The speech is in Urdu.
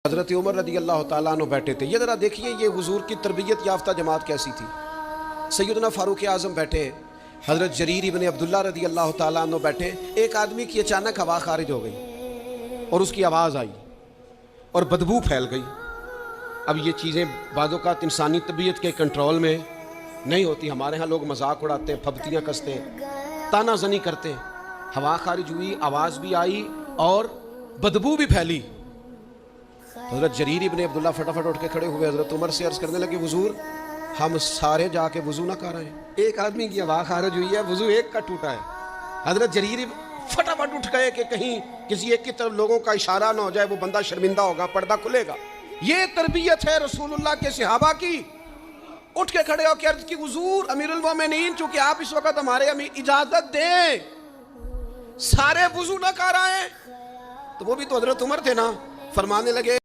حضرت عمر رضی اللہ تعالیٰ عنہ بیٹھے تھے. یہ ذرا دیکھیے یہ حضور کی تربیت یافتہ جماعت کیسی تھی. سیدنا فاروق اعظم بیٹھے ہیں, حضرت جریر ابن عبداللہ رضی اللہ تعالیٰ عنہ بیٹھے. ایک آدمی کی اچانک ہوا خارج ہو گئی اور اس کی آواز آئی اور بدبو پھیل گئی. اب یہ چیزیں بعض اوقات انسانی طبیعت کے کنٹرول میں نہیں ہوتی. ہمارے ہاں لوگ مذاق اڑاتے ہیں, پھبتیاں کستے ہیں, تانا زنی کرتے ہیں. ہوا خارج ہوئی, آواز بھی آئی اور بدبو بھی پھیلی. حضرت جریر ابن عبداللہ فٹافٹ اٹھ کے کھڑے ہوئے, حضرت عمر سے عرض کرنے لگے حضور ہم سارے جا کے وضو نہ کر رہے ہیں, ایک آدمی کی ہوا خارج ہوئی ہے, وضو ایک کا ٹوٹا ہے. حضرت جریر فٹافٹ اٹھ گئے کہ کہیں کسی ایک کی طرف لوگوں کا اشارہ نہ ہو جائے, وہ بندہ شرمندہ ہوگا, پردہ کھلے گا. یہ تربیت ہے رسول اللہ کے صحابہ کی. اٹھ کے کھڑے ہو کے عرض کی حضور امیر المومنین چونکہ آپ اس وقت ہمارے اجازت دیں, سارے وضو نہ کر رہے ہیں. تو وہ بھی تو حضرت عمر تھے نا, فرمانے لگے